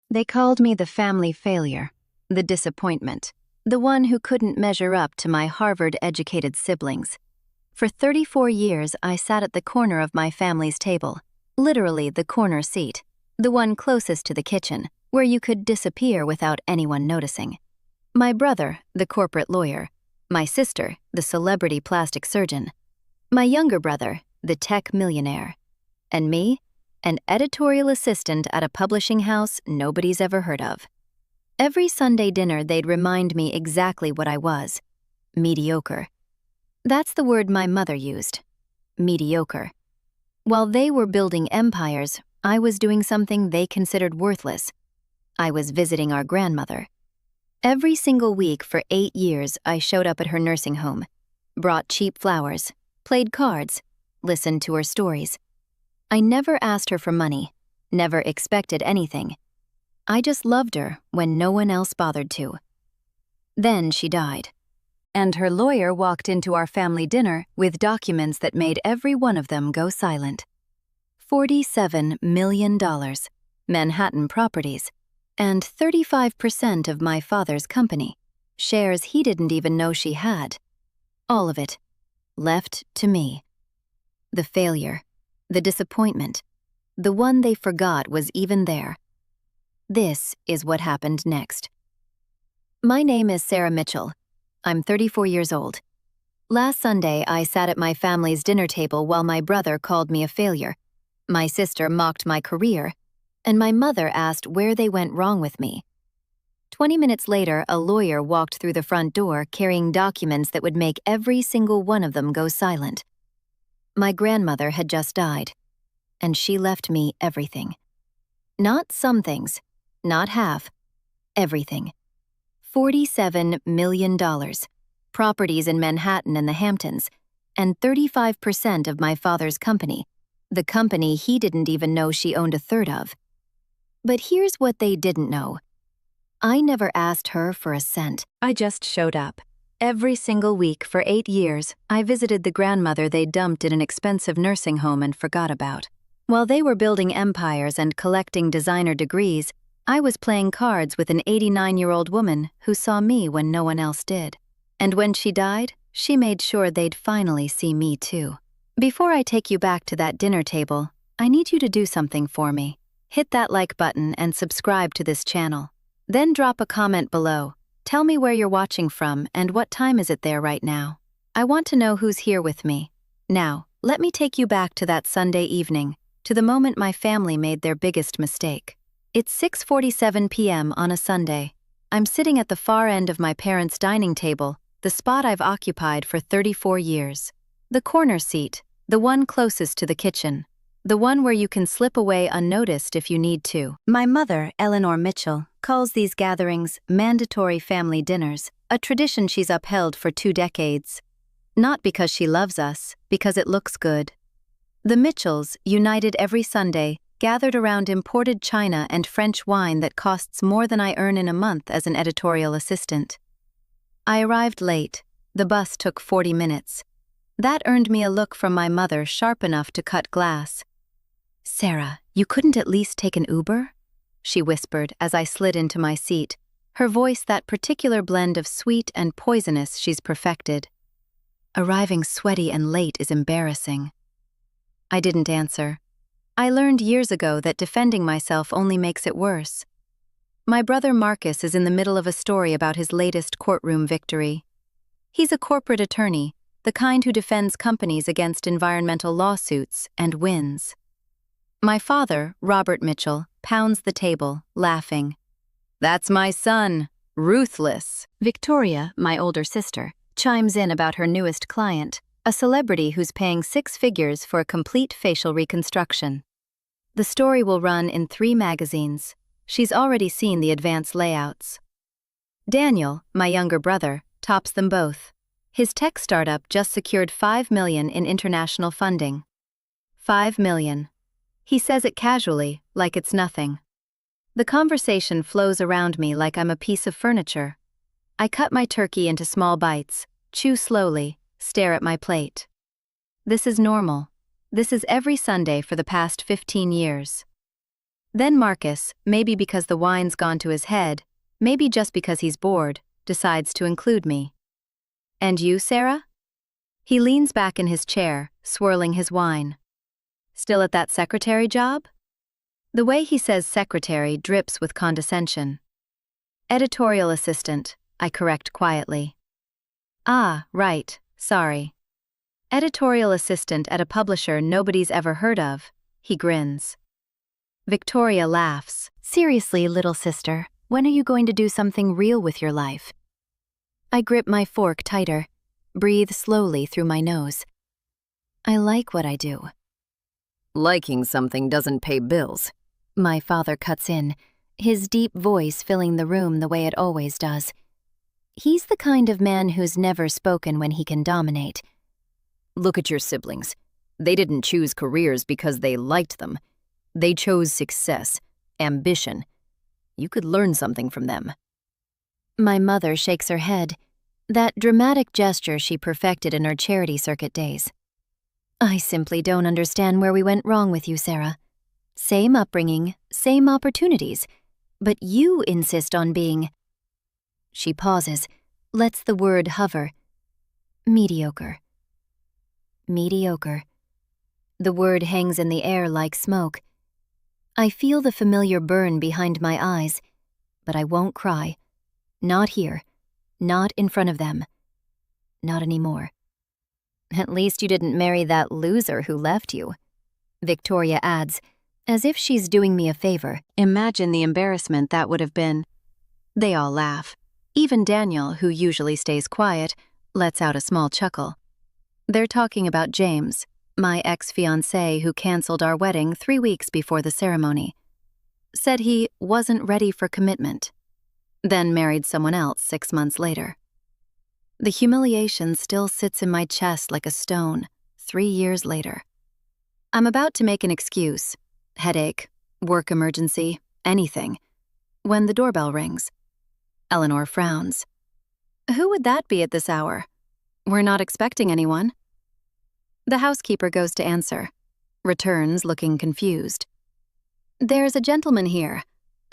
They called me the family failure, the disappointment, the one who couldn't measure up to my Harvard-educated siblings. For 34 years, I sat at the corner of my family's table, literally the corner seat, the one closest to the kitchen, where you could disappear without anyone noticing. My brother, the corporate lawyer. My sister, the celebrity plastic surgeon. My younger brother, the tech millionaire. And me, an editorial assistant at a publishing house nobody's ever heard of. Every Sunday dinner, they'd remind me exactly what I was: mediocre. That's the word my mother used. Mediocre. While they were building empires, I was doing something they considered worthless. I was visiting our grandmother. Every single week for 8 years, I showed up at her nursing home, brought cheap flowers, played cards, listened to her stories. I never asked her for money, never expected anything. I just loved her when no one else bothered to. Then she died. And her lawyer walked into our family dinner with documents that made every one of them go silent. $47 million, Manhattan properties, and 35% of my father's company, shares he didn't even know she had. All of it, left to me. The failure, the disappointment, the one they forgot was even there. This is what happened next. My name is Sarah Mitchell. I'm 34 years old. Last Sunday, I sat at my family's dinner table while my brother called me a failure. My sister mocked my career, and my mother asked where they went wrong with me. 20 minutes later, a lawyer walked through the front door carrying documents that would make every single one of them go silent. My grandmother had just died, and she left me everything. Not some things, not half, everything. $47 million, properties in Manhattan and the Hamptons, and 35% of my father's company, the company he didn't even know she owned a third of. But here's what they didn't know. I never asked her for a cent. I just showed up. Every single week for 8 years, I visited the grandmother they dumped in an expensive nursing home and forgot about. While they were building empires and collecting designer degrees, I was playing cards with an 89-year-old woman who saw me when no one else did. And when she died, she made sure they'd finally see me too. Before I take you back to that dinner table, I need you to do something for me. Hit that like button and subscribe to this channel. Then drop a comment below. Tell me where you're watching from and what time is it there right now. I want to know who's here with me. Now, let me take you back to that Sunday evening, to the moment my family made their biggest mistake. It's 6:47 p.m. on a Sunday. I'm sitting at the far end of my parents' dining table, the spot I've occupied for 34 years. The corner seat, the one closest to the kitchen, the one where you can slip away unnoticed if you need to. My mother, Eleanor Mitchell, calls these gatherings mandatory family dinners, a tradition she's upheld for 2 decades. Not because she loves us, because it looks good. The Mitchells, united every Sunday, gathered around imported china and French wine that costs more than I earn in a month as an editorial assistant. I arrived late. The bus took 40 minutes. That earned me a look from my mother sharp enough to cut glass. "Sarah, you couldn't at least take an Uber?" she whispered as I slid into my seat, her voice that particular blend of sweet and poisonous she's perfected. Arriving sweaty and late is embarrassing. I didn't answer. I learned years ago that defending myself only makes it worse. My brother Marcus is in the middle of a story about his latest courtroom victory. He's a corporate attorney, the kind who defends companies against environmental lawsuits and wins. My father, Robert Mitchell, pounds the table, laughing. "That's my son, ruthless." Victoria, my older sister, chimes in about her newest client, a celebrity who's paying 6 figures for a complete facial reconstruction. The story will run in 3 magazines. She's already seen the advanced layouts. Daniel, my younger brother, tops them both. His tech startup just secured $5 million in international funding. $5 million. He says it casually, like it's nothing. The conversation flows around me like I'm a piece of furniture. I cut my turkey into small bites, chew slowly, stare at my plate. This is normal. This is every Sunday for the past 15 years. Then Marcus, maybe because the wine's gone to his head, maybe just because he's bored, decides to include me. And you, Sarah? He leans back in his chair, swirling his wine. Still at that secretary job? The way he says secretary drips with condescension. Editorial assistant, I correct quietly. Ah, right, sorry. Editorial assistant at a publisher nobody's ever heard of, he grins. Victoria laughs. Seriously, little sister, when are you going to do something real with your life? I grip my fork tighter, breathe slowly through my nose. I like what I do. Liking something doesn't pay bills. My father cuts in, his deep voice filling the room the way it always does. He's the kind of man who's never spoken when he can dominate. Look at your siblings. They didn't choose careers because they liked them. They chose success, ambition. You could learn something from them. My mother shakes her head, that dramatic gesture she perfected in her charity circuit days. I simply don't understand where we went wrong with you, Sarah. Same upbringing, same opportunities, but you insist on being... She pauses, lets the word hover. Mediocre. Mediocre. The word hangs in the air like smoke. I feel the familiar burn behind my eyes, but I won't cry. Not here. Not in front of them. Not anymore. At least you didn't marry that loser who left you, Victoria adds, as if she's doing me a favor. Imagine the embarrassment that would have been. They all laugh. Even Daniel, who usually stays quiet, lets out a small chuckle. They're talking about James, my ex-fiancé who canceled our wedding 3 weeks before the ceremony. Said he wasn't ready for commitment. Then married someone else 6 months later. The humiliation still sits in my chest like a stone, 3 years later. I'm about to make an excuse, headache, work emergency, anything, when the doorbell rings. Eleanor frowns. Who would that be at this hour? We're not expecting anyone. The housekeeper goes to answer, returns looking confused. There's a gentleman here.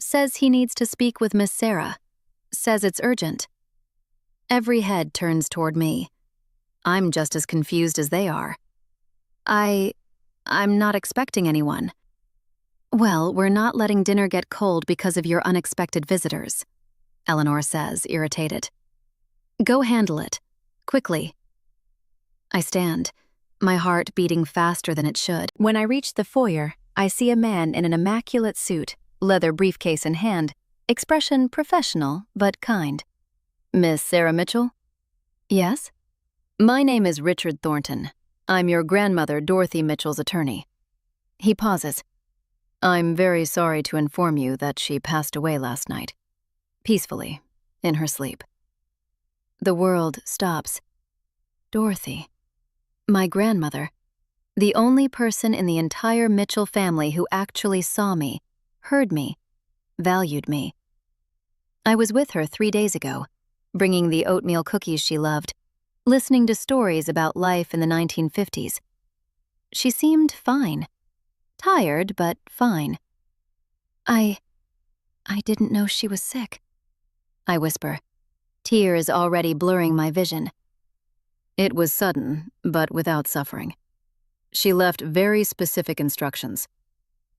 Says he needs to speak with Miss Sarah. Says it's urgent. Every head turns toward me. I'm just as confused as they are. I'm not expecting anyone. Well, we're not letting dinner get cold because of your unexpected visitors, Eleanor says, irritated. Go handle it. Quickly. I stand, my heart beating faster than it should. When I reach the foyer, I see a man in an immaculate suit, leather briefcase in hand, expression professional but kind. Miss Sarah Mitchell? Yes? My name is Richard Thornton. I'm your grandmother, Dorothy Mitchell's attorney. He pauses. I'm very sorry to inform you that she passed away last night. Peacefully, in her sleep. The world stops. Dorothy. My grandmother. The only person in the entire Mitchell family who actually saw me, heard me, valued me. I was with her 3 days ago, bringing the oatmeal cookies she loved, listening to stories about life in the 1950s. She seemed fine. Tired, but fine. I didn't know she was sick. I whisper, tears already blurring my vision. It was sudden, but without suffering. She left very specific instructions.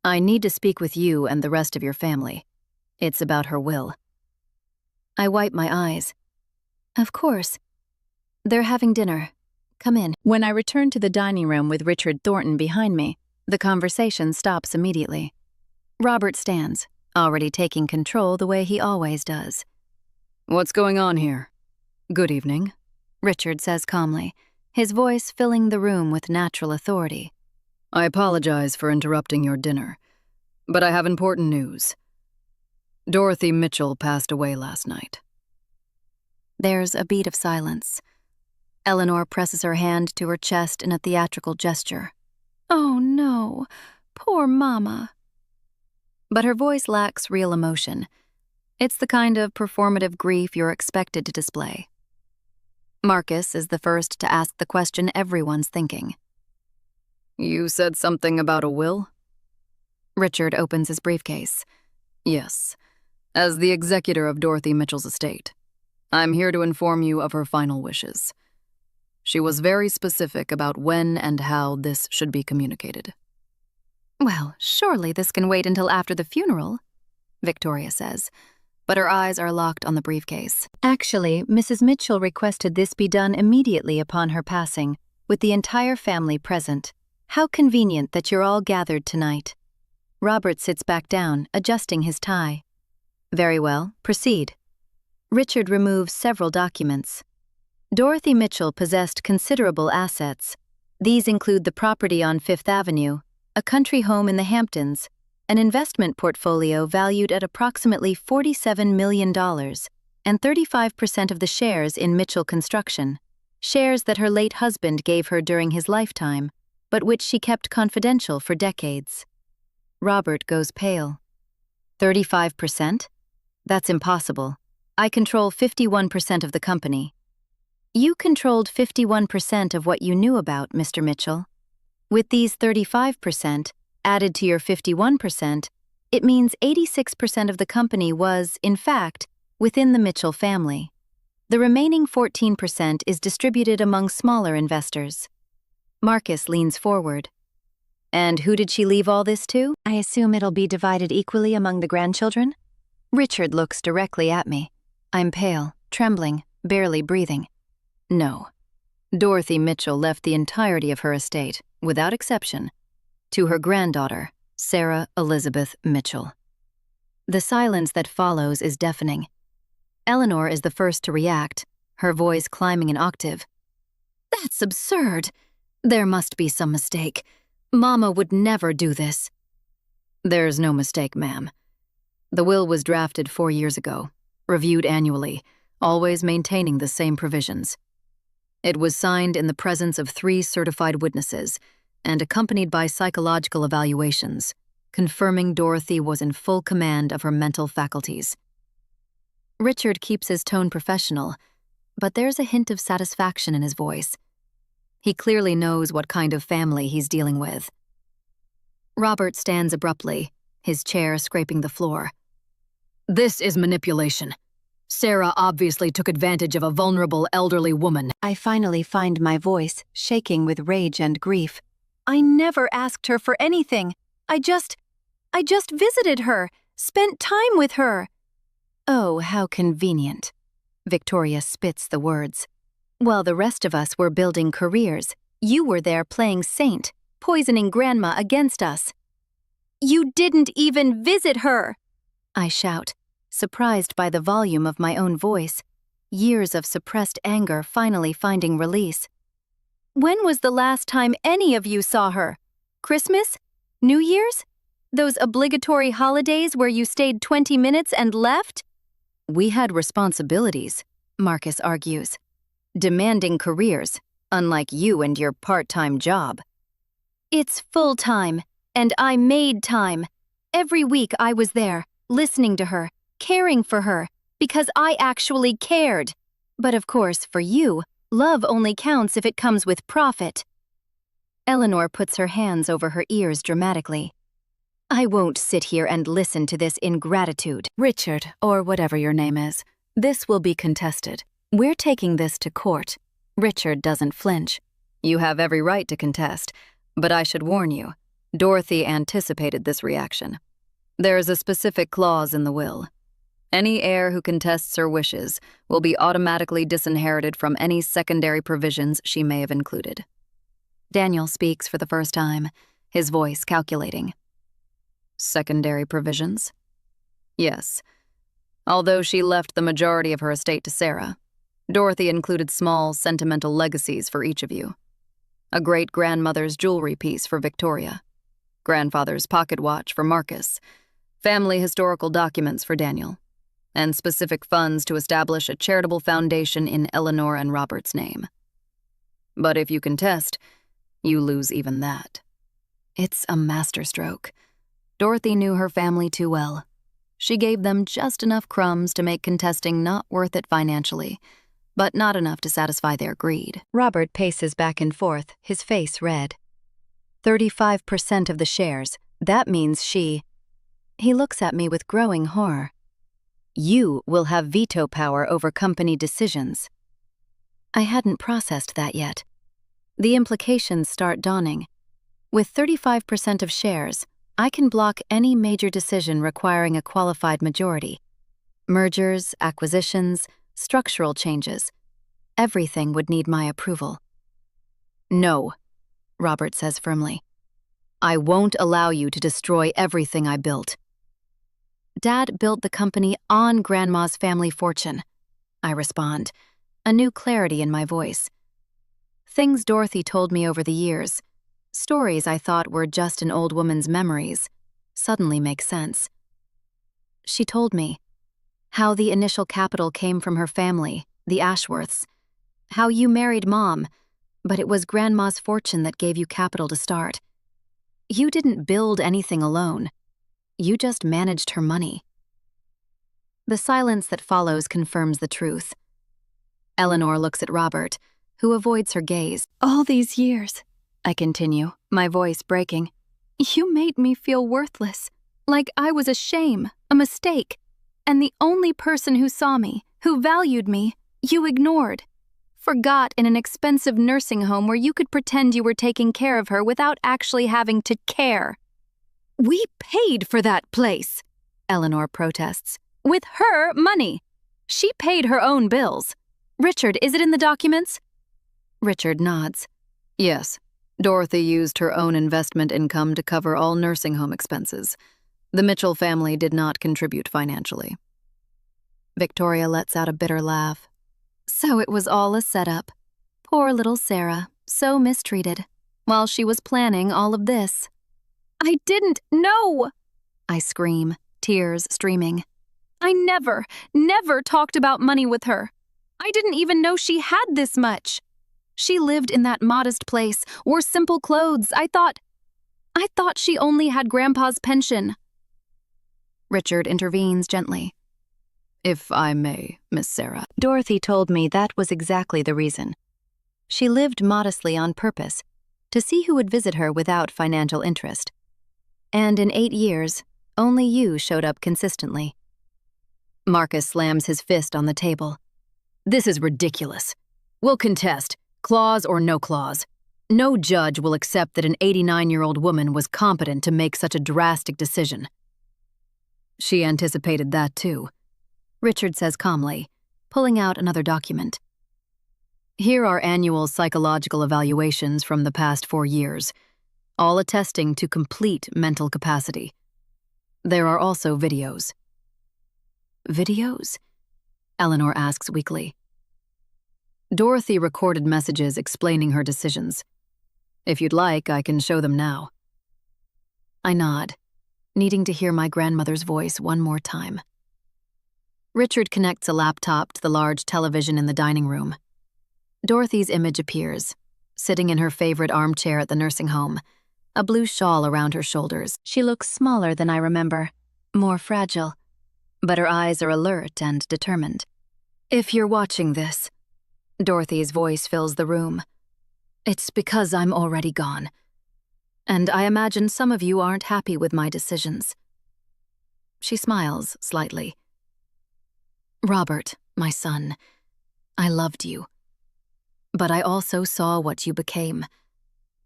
I need to speak with you and the rest of your family. It's about her will. I wipe my eyes. Of course. They're having dinner. Come in. When I return to the dining room with Richard Thornton behind me, the conversation stops immediately. Robert stands, already taking control the way he always does. What's going on here? Good evening, Richard says calmly, his voice filling the room with natural authority. I apologize for interrupting your dinner, but I have important news. Dorothy Mitchell passed away last night. There's a beat of silence. Eleanor presses her hand to her chest in a theatrical gesture. Oh no, poor Mama. But her voice lacks real emotion. It's the kind of performative grief you're expected to display. Marcus is the first to ask the question everyone's thinking. You said something about a will? Richard opens his briefcase. Yes, as the executor of Dorothy Mitchell's estate, I'm here to inform you of her final wishes. She was very specific about when and how this should be communicated. Well, surely this can wait until after the funeral, Victoria says, but her eyes are locked on the briefcase. Actually, Mrs. Mitchell requested this be done immediately upon her passing, with the entire family present. How convenient that you're all gathered tonight. Robert sits back down, adjusting his tie. Very well, proceed. Richard removes several documents. Dorothy Mitchell possessed considerable assets. These include the property on Fifth Avenue, a country home in the Hamptons, an investment portfolio valued at approximately $47 million, and 35% of the shares in Mitchell Construction, shares that her late husband gave her during his lifetime, but which she kept confidential for decades. Robert goes pale. 35%? That's impossible. I control 51% of the company. You controlled 51% of what you knew about, Mr. Mitchell. With these 35%, added to your 51%, it means 86% of the company was, in fact, within the Mitchell family. The remaining 14% is distributed among smaller investors. Marcus leans forward. And who did she leave all this to? I assume it'll be divided equally among the grandchildren? Richard looks directly at me. I'm pale, trembling, barely breathing. No. Dorothy Mitchell left the entirety of her estate, without exception, to her granddaughter, Sarah Elizabeth Mitchell. The silence that follows is deafening. Eleanor is the first to react, her voice climbing an octave. That's absurd. There must be some mistake. Mama would never do this. There's no mistake, ma'am. The will was drafted 4 years ago, reviewed annually, always maintaining the same provisions. It was signed in the presence of 3 certified witnesses and accompanied by psychological evaluations, confirming Dorothy was in full command of her mental faculties. Richard keeps his tone professional, but there's a hint of satisfaction in his voice. He clearly knows what kind of family he's dealing with. Robert stands abruptly, his chair scraping the floor. This is manipulation. Sarah obviously took advantage of a vulnerable elderly woman. I finally find my voice shaking with rage and grief. I never asked her for anything. I just visited her, spent time with her. Oh, how convenient. Victoria spits the words. While the rest of us were building careers, you were there playing saint, poisoning Grandma against us. You didn't even visit her! I shout, surprised by the volume of my own voice, years of suppressed anger finally finding release. When was the last time any of you saw her? Christmas? New Year's? Those obligatory holidays where you stayed 20 minutes and left? We had responsibilities, Marcus argues. Demanding careers, unlike you and your part-time job. It's full-time, and I made time. Every week I was there, listening to her, caring for her, because I actually cared. But of course, for you, love only counts if it comes with profit. Eleanor puts her hands over her ears dramatically. I won't sit here and listen to this ingratitude. Richard, or whatever your name is, this will be contested. We're taking this to court. Richard doesn't flinch. You have every right to contest, but I should warn you, Dorothy anticipated this reaction. There's a specific clause in the will. Any heir who contests her wishes will be automatically disinherited from any secondary provisions she may have included. Daniel speaks for the first time, his voice calculating. Secondary provisions? Yes. Although she left the majority of her estate to Sarah, Dorothy included small, sentimental legacies for each of you. A great-grandmother's jewelry piece for Victoria, grandfather's pocket watch for Marcus, family historical documents for Daniel, and specific funds to establish a charitable foundation in Eleanor and Robert's name. But if you contest, you lose even that. It's a masterstroke. Dorothy knew her family too well. She gave them just enough crumbs to make contesting not worth it financially, but not enough to satisfy their greed. Robert paces back and forth, his face red. 35% of the shares, That means she. He looks at me with growing horror. You will have veto power over company decisions. I hadn't processed that yet. The implications start dawning. With 35% of shares, I can block any major decision requiring a qualified majority. Mergers, acquisitions, structural changes. Everything would need my approval. No, Robert says firmly. I won't allow you to destroy everything I built. Dad built the company on Grandma's family fortune, I respond, a new clarity in my voice. Things Dorothy told me over the years, stories I thought were just an old woman's memories, suddenly make sense. She told me how the initial capital came from her family, the Ashworths, how you married Mom, but it was Grandma's fortune that gave you capital to start. You didn't build anything alone. You just managed her money. The silence that follows confirms the truth. Eleanor looks at Robert, who avoids her gaze. All these years, I continue, my voice breaking, you made me feel worthless, like I was a shame, a mistake, and the only person who saw me, who valued me, you ignored. Forgot in an expensive nursing home where you could pretend you were taking care of her without actually having to care. We paid for that place, Eleanor protests. With her money. She paid her own bills. Richard, is it in the documents? Richard nods. Yes, Dorothy used her own investment income to cover all nursing home expenses. The Mitchell family did not contribute financially. Victoria lets out a bitter laugh. So it was all a setup. Poor little Sarah, so mistreated, while she was planning all of this. I didn't know! I scream, tears streaming. I never talked about money with her. I didn't even know she had this much. She lived in that modest place, wore simple clothes. I thought she only had Grandpa's pension. Richard intervenes gently. If I may, Miss Sarah. Dorothy told me that was exactly the reason. She lived modestly on purpose, to see who would visit her without financial interest. And in 8 years, only you showed up consistently. Marcus slams his fist on the table. This is ridiculous. We'll contest, clause or no clause. No judge will accept that an 89-year-old woman was competent to make such a drastic decision. She anticipated that too, Richard says calmly, pulling out another document. Here are annual psychological evaluations from the past 4 years, all attesting to complete mental capacity. There are also videos. Videos? Eleanor asks weakly. Dorothy recorded messages explaining her decisions. If you'd like, I can show them now. I nod, needing to hear my grandmother's voice one more time. Richard connects a laptop to the large television in the dining room. Dorothy's image appears, sitting in her favorite armchair at the nursing home, a blue shawl around her shoulders. She looks smaller than I remember, more fragile, but her eyes are alert and determined. If you're watching this, Dorothy's voice fills the room. It's because I'm already gone. And I imagine some of you aren't happy with my decisions. She smiles slightly. Robert, my son, I loved you. But I also saw what you became.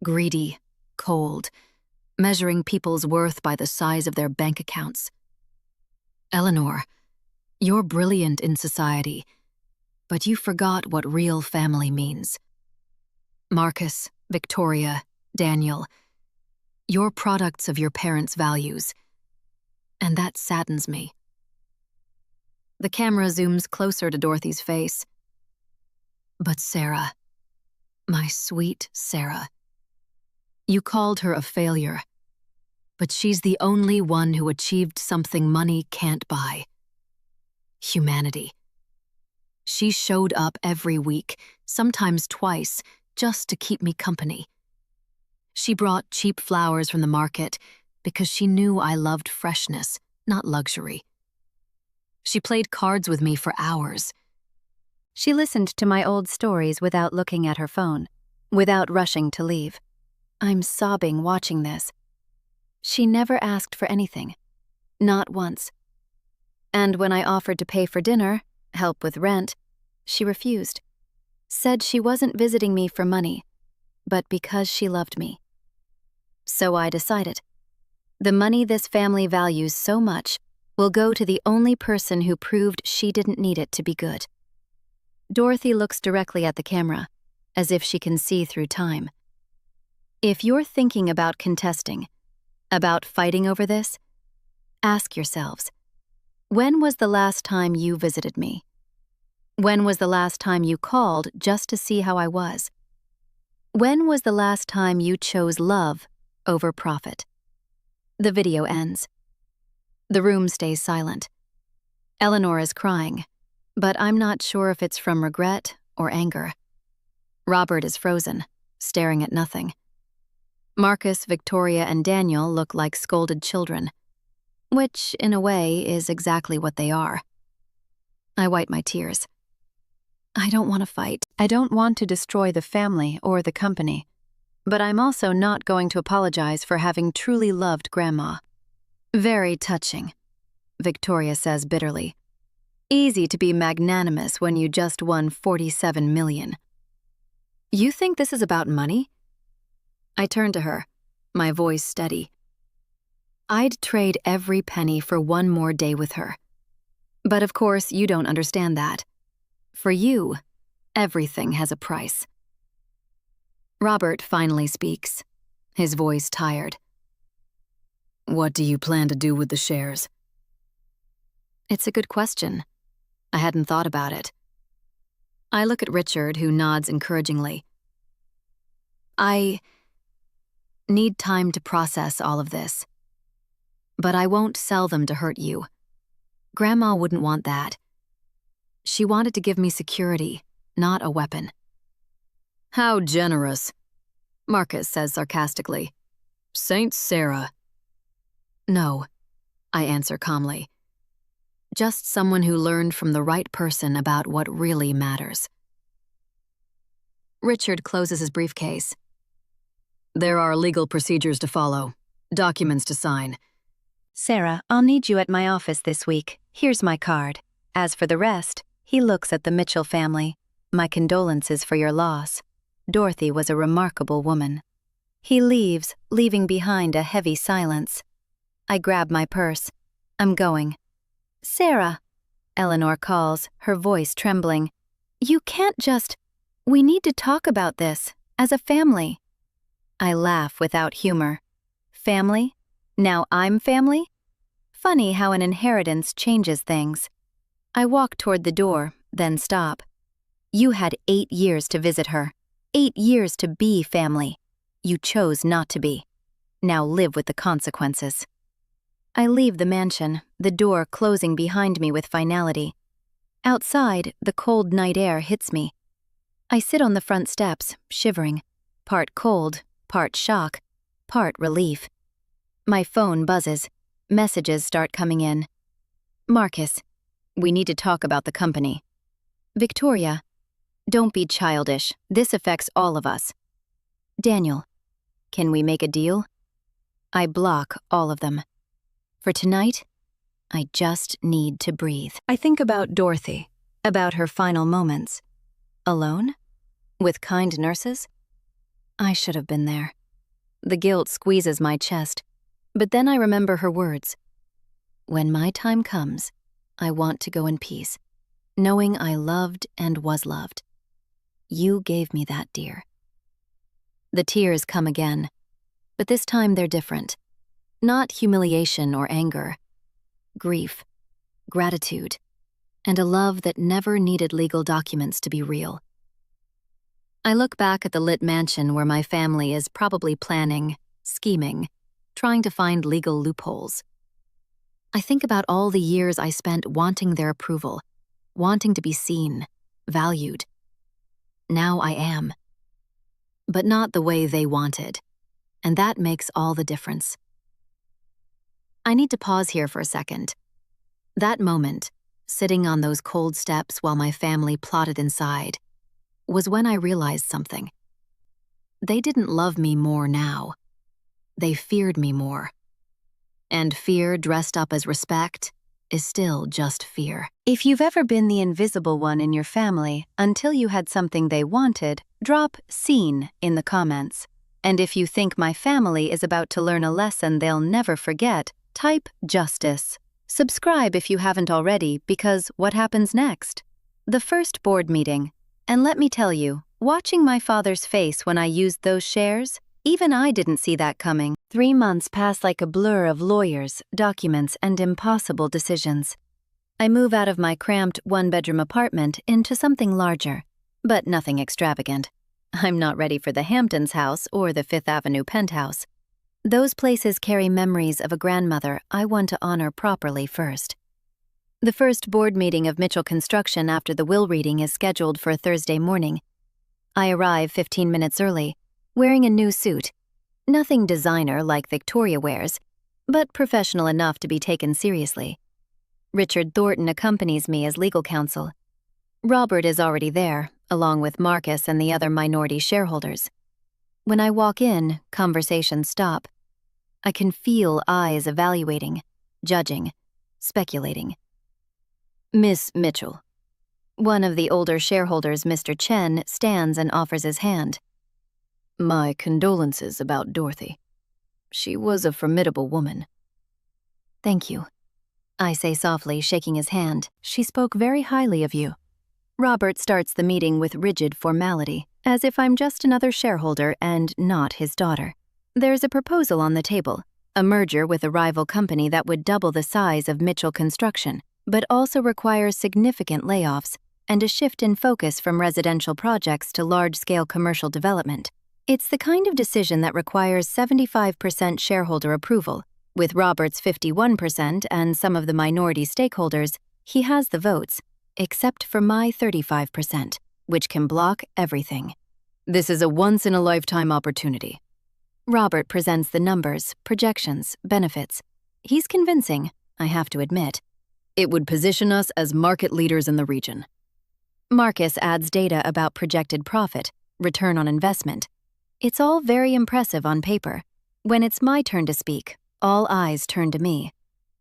Greedy, cold, measuring people's worth by the size of their bank accounts. Eleanor, you're brilliant in society, but you forgot what real family means. Marcus, Victoria, Daniel, you're products of your parents' values, and that saddens me. The camera zooms closer to Dorothy's face. But Sarah, my sweet Sarah, you called her a failure, but she's the only one who achieved something money can't buy. Humanity. She showed up every week, sometimes twice, just to keep me company. She brought cheap flowers from the market because she knew I loved freshness, not luxury. She played cards with me for hours. She listened to my old stories without looking at her phone, without rushing to leave. I'm sobbing watching this. She never asked for anything. Not once. And when I offered to pay for dinner, help with rent, she refused. Said she wasn't visiting me for money, but because she loved me. So I decided. The money this family values so much will go to the only person who proved she didn't need it to be good. Dorothy looks directly at the camera, as if she can see through time. If you're thinking about contesting, about fighting over this, ask yourselves, when was the last time you visited me? When was the last time you called just to see how I was? When was the last time you chose love over profit? The video ends. The room stays silent. Eleanor is crying, but I'm not sure if it's from regret or anger. Robert is frozen, staring at nothing. Marcus, Victoria, and Daniel look like scolded children, which, in a way, is exactly what they are. I wipe my tears. I don't want to fight. I don't want to destroy the family or the company, but I'm also not going to apologize for having truly loved Grandma. Very touching, Victoria says bitterly. Easy to be magnanimous when you just won $47 million. You think this is about money? I turn to her, my voice steady. I'd trade every penny for one more day with her. But of course, you don't understand that. For you, everything has a price. Robert finally speaks, his voice tired. What do you plan to do with the shares? It's a good question. I hadn't thought about it. I look at Richard, who nods encouragingly. I need time to process all of this. But I won't sell them to hurt you. Grandma wouldn't want that. She wanted to give me security, not a weapon. How generous, Marcus says sarcastically. Saint Sarah. No, I answer calmly. Just someone who learned from the right person about what really matters. Richard closes his briefcase. There are legal procedures to follow, documents to sign. Sarah, I'll need you at my office this week. Here's my card. As for the rest, he looks at the Mitchell family. My condolences for your loss. Dorothy was a remarkable woman. He leaves, leaving behind a heavy silence. I grab my purse. I'm going. Sarah, Eleanor calls, her voice trembling. You can't just... We need to talk about this, as a family. I laugh without humor. Family? Now I'm family? Funny how an inheritance changes things. I walk toward the door, then stop. You had 8 years to visit her. 8 years to be family. You chose not to be. Now live with the consequences. I leave the mansion, the door closing behind me with finality. Outside, the cold night air hits me. I sit on the front steps, shivering, part cold, part shock, part relief. My phone buzzes. Messages start coming in. Marcus, we need to talk about the company. Victoria, don't be childish. This affects all of us. Daniel, can we make a deal? I block all of them. For tonight, I just need to breathe. I think about Dorothy, about her final moments. Alone? With kind nurses? I should have been there. The guilt squeezes my chest, but then I remember her words. When my time comes, I want to go in peace, knowing I loved and was loved. You gave me that, dear. The tears come again, but this time they're different. Not humiliation or anger. Grief, gratitude, and a love that never needed legal documents to be real. I look back at the lit mansion where my family is probably planning, scheming, trying to find legal loopholes. I think about all the years I spent wanting their approval, wanting to be seen, valued. Now I am. But not the way they wanted, and that makes all the difference. I need to pause here for a second. That moment, sitting on those cold steps while my family plotted inside, was when I realized something. They didn't love me more now. They feared me more. And fear dressed up as respect is still just fear. If you've ever been the invisible one in your family until you had something they wanted, drop "seen" in the comments. And if you think my family is about to learn a lesson they'll never forget, type "justice." Subscribe if you haven't already, because what happens next? The first board meeting. And let me tell you, watching my father's face when I used those shares, even I didn't see that coming. 3 months pass like a blur of lawyers, documents, and impossible decisions. I move out of my cramped one-bedroom apartment into something larger, but nothing extravagant. I'm not ready for the Hamptons house or the Fifth Avenue penthouse. Those places carry memories of a grandmother I want to honor properly first. The first board meeting of Mitchell Construction after the will reading is scheduled for a Thursday morning. I arrive 15 minutes early, wearing a new suit. Nothing designer like Victoria wears, but professional enough to be taken seriously. Richard Thornton accompanies me as legal counsel. Robert is already there, along with Marcus and the other minority shareholders. When I walk in, conversations stop. I can feel eyes evaluating, judging, speculating. "Miss Mitchell." One of the older shareholders, Mr. Chen, stands and offers his hand. "My condolences about Dorothy. She was a formidable woman." "Thank you," I say softly, shaking his hand. "She spoke very highly of you." Robert starts the meeting with rigid formality, as if I'm just another shareholder and not his daughter. There's a proposal on the table, a merger with a rival company that would double the size of Mitchell Construction, but also requires significant layoffs and a shift in focus from residential projects to large-scale commercial development. It's the kind of decision that requires 75% shareholder approval. With Robert's 51% and some of the minority stakeholders, he has the votes, except for my 35%, which can block everything. "This is a once-in-a-lifetime opportunity." Robert presents the numbers, projections, benefits. He's convincing, I have to admit. "It would position us as market leaders in the region." Marcus adds data about projected profit, return on investment. It's all very impressive on paper. When it's my turn to speak, all eyes turn to me.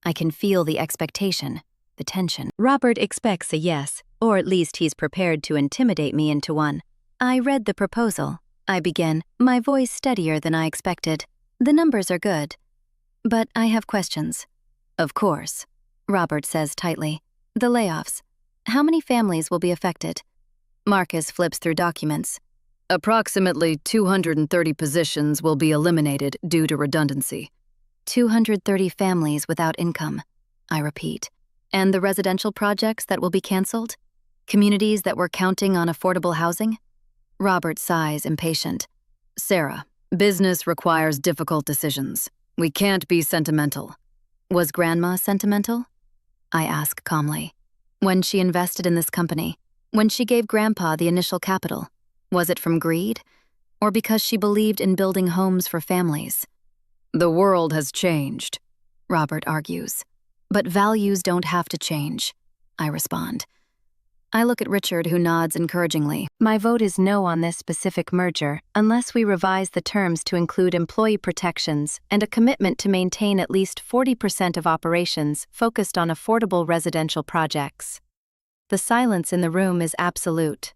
I can feel the expectation, the tension. Robert expects a yes, or at least he's prepared to intimidate me into one. "I read the proposal," I begin, my voice steadier than I expected. "The numbers are good. But I have questions." "Of course," Robert says tightly. "The layoffs. How many families will be affected?" Marcus flips through documents. "Approximately 230 positions will be eliminated due to redundancy." 230 families without income, I repeat. And the residential projects that will be canceled? Communities that were counting on affordable housing? Robert sighs, impatient. "Sarah, business requires difficult decisions. We can't be sentimental." Was Grandma sentimental? I ask calmly. When she invested in this company, when she gave Grandpa the initial capital, was it from greed, or because she believed in building homes for families? "The world has changed," Robert argues. "But values don't have to change," I respond. I look at Richard, who nods encouragingly. "My vote is no on this specific merger, unless we revise the terms to include employee protections and a commitment to maintain at least 40% of operations focused on affordable residential projects." The silence in the room is absolute.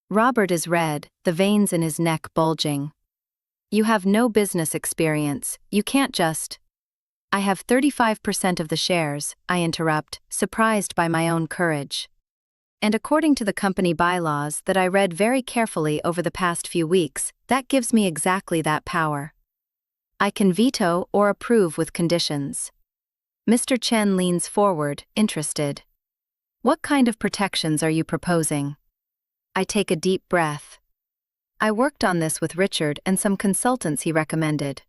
Robert is red, the veins in his neck bulging. "You have no business experience. You can't just—" "I have 35% of the shares," I interrupt, surprised by my own courage. "And according to the company bylaws that I read very carefully over the past few weeks, that gives me exactly that power. I can veto or approve with conditions." Mr. Chen leans forward, interested. "What kind of protections are you proposing?" I take a deep breath. I worked on this with Richard and some consultants he recommended.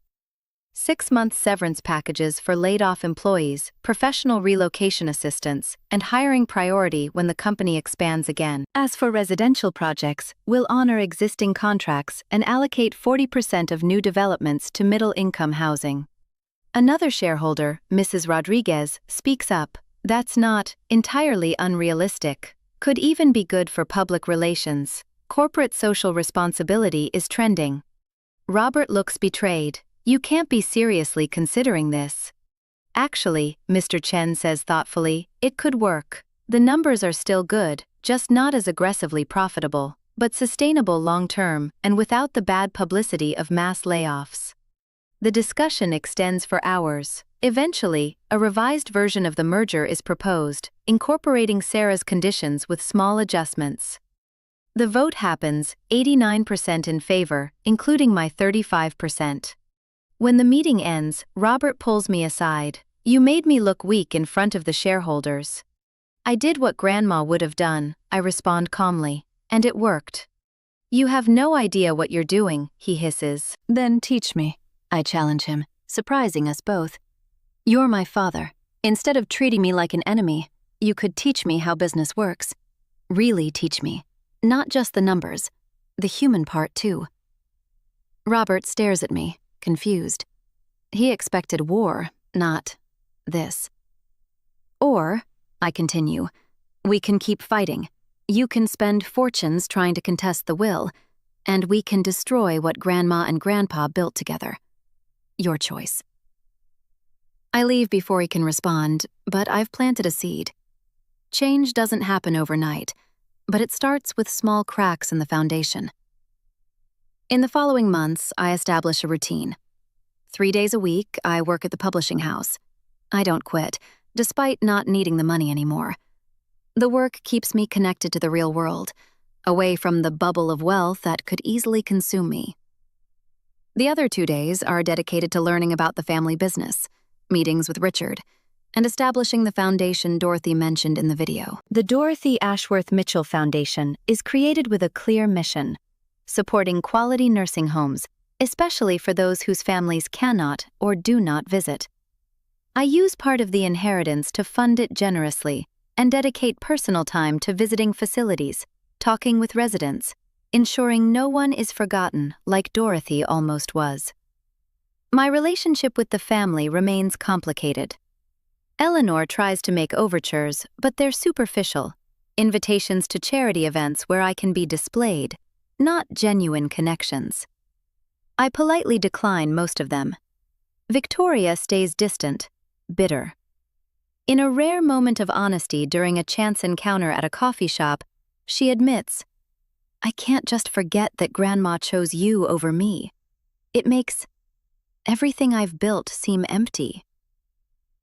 6-month severance packages for laid-off employees, professional relocation assistance, and hiring priority when the company expands again. As for residential projects, we'll honor existing contracts and allocate 40% of new developments to middle-income housing. Another shareholder, Mrs. Rodriguez, speaks up. "That's not entirely unrealistic. Could even be good for public relations. Corporate social responsibility is trending." Robert looks betrayed. "You can't be seriously considering this." Actually, Mr. Chen says thoughtfully, it could work. The numbers are still good, just not as aggressively profitable, but sustainable long-term and without the bad publicity of mass layoffs. The discussion extends for hours. Eventually, a revised version of the merger is proposed, incorporating Sarah's conditions with small adjustments. The vote happens, 89% in favor, including my 35%. When the meeting ends, Robert pulls me aside. You made me look weak in front of the shareholders. I did what Grandma would have done, I respond calmly, and it worked. You have no idea what you're doing, he hisses. Then teach me, I challenge him, surprising us both. You're my father. Instead of treating me like an enemy, you could teach me how business works. Really teach me. Not just the numbers, the human part too. Robert stares at me, confused. He expected war, not this. Or, I continue, we can keep fighting. You can spend fortunes trying to contest the will, and we can destroy what Grandma and Grandpa built together. Your choice. I leave before he can respond, but I've planted a seed. Change doesn't happen overnight, but it starts with small cracks in the foundation. In the following months, I establish a routine. 3 days a week, I work at the publishing house. I don't quit, despite not needing the money anymore. The work keeps me connected to the real world, away from the bubble of wealth that could easily consume me. The other 2 days are dedicated to learning about the family business, meetings with Richard, and establishing the foundation Dorothy mentioned in the video. The Dorothy Ashworth Mitchell Foundation is created with a clear mission: supporting quality nursing homes, especially for those whose families cannot or do not visit. I use part of the inheritance to fund it generously and dedicate personal time to visiting facilities, talking with residents, ensuring no one is forgotten like Dorothy almost was. My relationship with the family remains complicated. Eleanor tries to make overtures, but they're superficial, invitations to charity events where I can be displayed, not genuine connections. I politely decline most of them. Victoria stays distant, bitter. In a rare moment of honesty during a chance encounter at a coffee shop, she admits, I can't just forget that Grandma chose you over me. It makes everything I've built seem empty.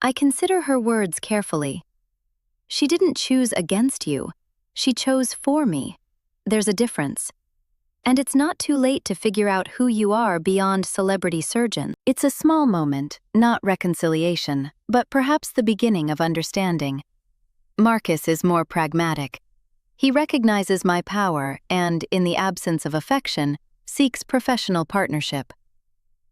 I consider her words carefully. She didn't choose against you. She chose for me. There's a difference. And it's not too late to figure out who you are beyond celebrity surgeon. It's a small moment, not reconciliation, but perhaps the beginning of understanding. Marcus is more pragmatic. He recognizes my power and, in the absence of affection, seeks professional partnership.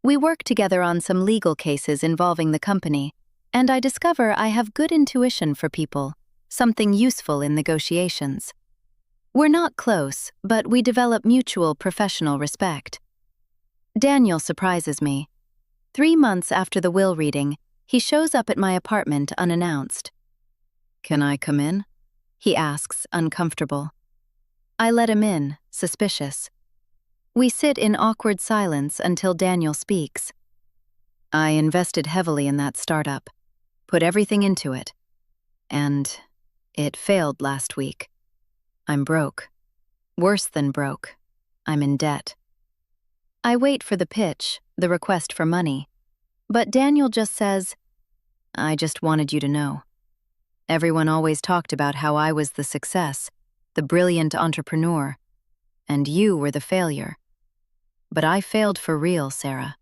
We work together on some legal cases involving the company, and I discover I have good intuition for people, something useful in negotiations. We're not close, but we develop mutual professional respect. Daniel surprises me. 3 months after the will reading, he shows up at my apartment unannounced. Can I come in? He asks, uncomfortable. I let him in, suspicious. We sit in awkward silence until Daniel speaks. I invested heavily in that startup, put everything into it, and it failed last week. I'm broke. Worse than broke. I'm in debt. I wait for the pitch, the request for money. But Daniel just says, I just wanted you to know. Everyone always talked about how I was the success, the brilliant entrepreneur, and you were the failure. But I failed for real, Sarah.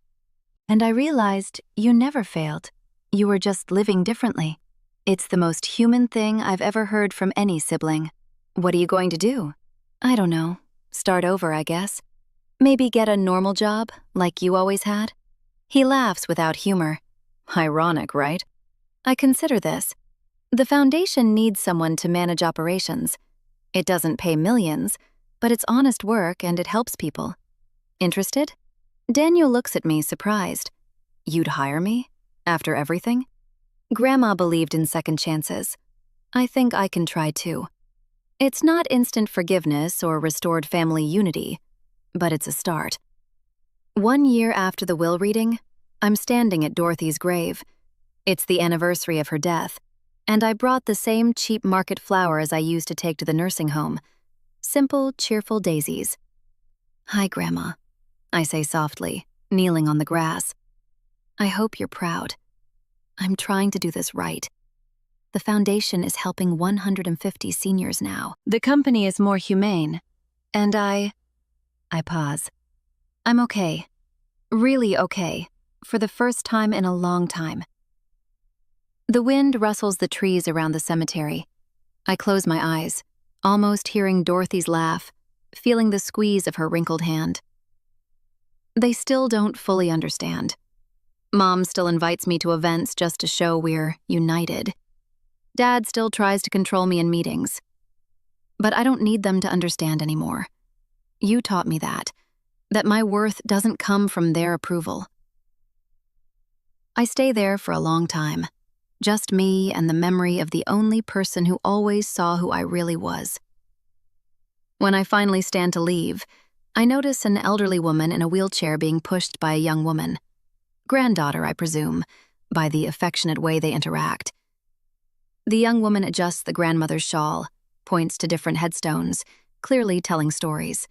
And I realized you never failed. You were just living differently. It's the most human thing I've ever heard from any sibling. What are you going to do? I don't know. Start over, I guess. Maybe get a normal job, like you always had? He laughs without humor. Ironic, right? I consider this. The foundation needs someone to manage operations. It doesn't pay millions, but it's honest work and it helps people. Interested? Daniel looks at me, surprised. You'd hire me? After everything? Grandma believed in second chances. I think I can try too. It's not instant forgiveness or restored family unity, but it's a start. 1 year after the will reading, I'm standing at Dorothy's grave. It's the anniversary of her death, and I brought the same cheap market flowers I used to take to the nursing home. Simple, cheerful daisies. "Hi, Grandma," I say softly, kneeling on the grass. "I hope you're proud. I'm trying to do this right. The foundation is helping 150 seniors now. The company is more humane, and I pause. I'm okay. Really okay. For the first time in a long time." The wind rustles the trees around the cemetery. I close my eyes, almost hearing Dorothy's laugh, feeling the squeeze of her wrinkled hand. They still don't fully understand. Mom still invites me to events just to show we're united. Dad still tries to control me in meetings. But I don't need them to understand anymore. You taught me that my worth doesn't come from their approval. I stay there for a long time, just me and the memory of the only person who always saw who I really was. When I finally stand to leave, I notice an elderly woman in a wheelchair being pushed by a young woman. Granddaughter, I presume, by the affectionate way they interact. The young woman adjusts the grandmother's shawl, points to different headstones, clearly telling stories.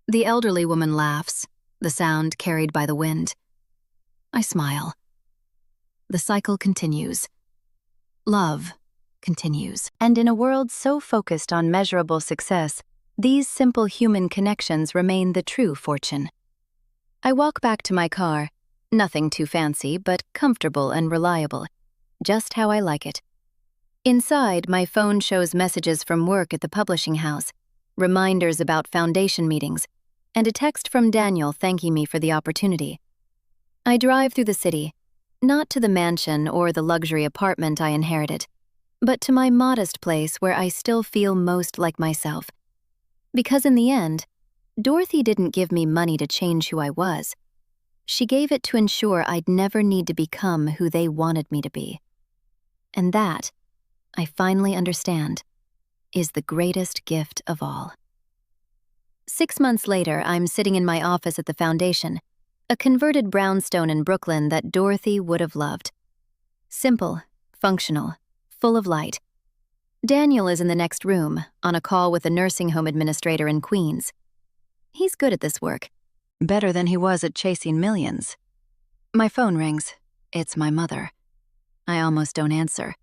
The elderly woman laughs, the sound carried by the wind. I smile. The cycle continues. Love continues. And in a world so focused on measurable success, these simple human connections remain the true fortune. I walk back to my car, nothing too fancy, but comfortable and reliable, just how I like it. Inside, my phone shows messages from work at the publishing house, reminders about foundation meetings, and a text from Daniel thanking me for the opportunity. I drive through the city, not to the mansion or the luxury apartment I inherited, but to my modest place where I still feel most like myself. Because in the end, Dorothy didn't give me money to change who I was. She gave it to ensure I'd never need to become who they wanted me to be. And that, I finally understand, is the greatest gift of all. 6 months later, I'm sitting in my office at the foundation, a converted brownstone in Brooklyn that Dorothy would have loved. Simple, functional, full of light. Daniel is in the next room, on a call with a nursing home administrator in Queens. He's good at this work. Better than he was at chasing millions. My phone rings. It's my mother. I almost don't answer.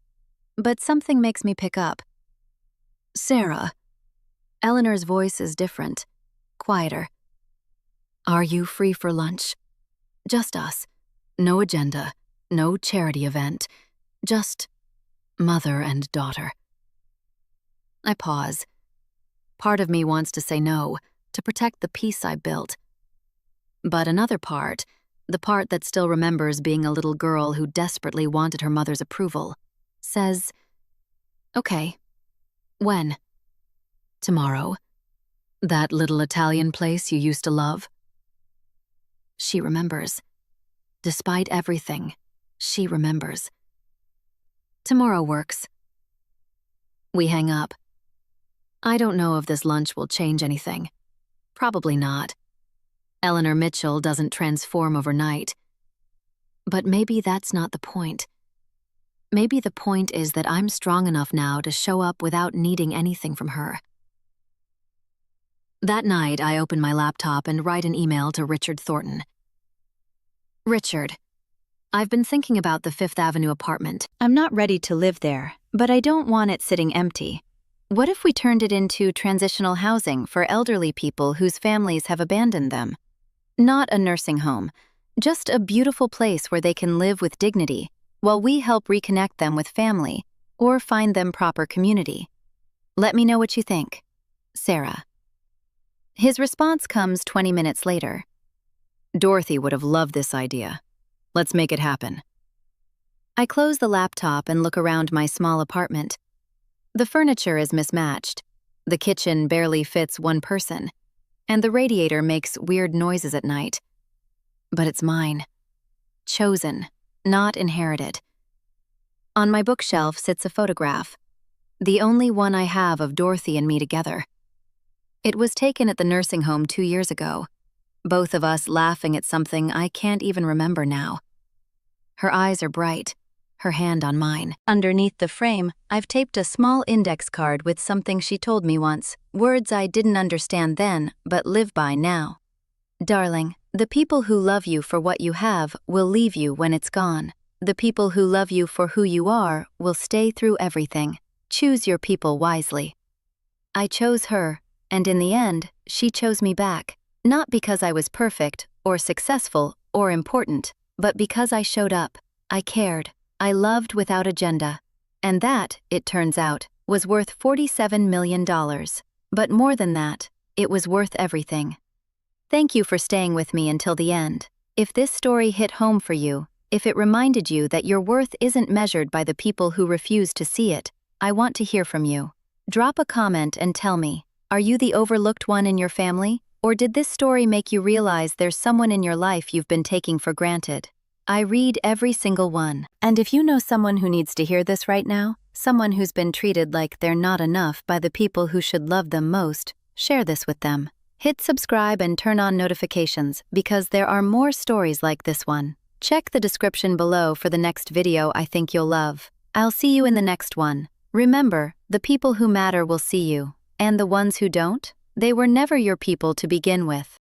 But something makes me pick up. "Sarah." Eleanor's voice is different, quieter. "Are you free for lunch? Just us. No agenda, no charity event. Just mother and daughter." I pause. Part of me wants to say no, to protect the peace I built. But another part, the part that still remembers being a little girl who desperately wanted her mother's approval, says, "Okay. When?" "Tomorrow. That little Italian place you used to love." She remembers. Despite everything, she remembers. "Tomorrow works." We hang up. I don't know if this lunch will change anything. Probably not. Eleanor Mitchell doesn't transform overnight. But maybe that's not the point. Maybe the point is that I'm strong enough now to show up without needing anything from her. That night, I open my laptop and write an email to Richard Thornton. "Richard, I've been thinking about the Fifth Avenue apartment. I'm not ready to live there, but I don't want it sitting empty. What if we turned it into transitional housing for elderly people whose families have abandoned them? Not a nursing home, just a beautiful place where they can live with dignity, while we help reconnect them with family or find them proper community. Let me know what you think. Sarah." His response comes 20 minutes later. "Dorothy would have loved this idea. Let's make it happen." I close the laptop and look around my small apartment. The furniture is mismatched. The kitchen barely fits one person, and the radiator makes weird noises at night. But it's mine. Chosen, not inherited. On my bookshelf sits a photograph, the only one I have of Dorothy and me together. It was taken at the nursing home 2 years ago, both of us laughing at something I can't even remember now. Her eyes are bright, her hand on mine. Underneath the frame, I've taped a small index card with something she told me once, words I didn't understand then, but live by now. Darling, the people who love you for what you have will leave you when it's gone. The people who love you for who you are will stay through everything. Choose your people wisely. I chose her, and in the end, she chose me back. Not because I was perfect, or successful, or important, but because I showed up. I cared. I loved without agenda. And that, it turns out, was worth $47 million. But more than that, it was worth everything. Thank you for staying with me until the end. If this story hit home for you, if it reminded you that your worth isn't measured by the people who refuse to see it, I want to hear from you. Drop a comment and tell me, are you the overlooked one in your family? Or did this story make you realize there's someone in your life you've been taking for granted? I read every single one. And if you know someone who needs to hear this right now, someone who's been treated like they're not enough by the people who should love them most, share this with them. Hit subscribe and turn on notifications because there are more stories like this one. Check the description below for the next video I think you'll love. I'll see you in the next one. Remember, the people who matter will see you, and the ones who don't, they were never your people to begin with.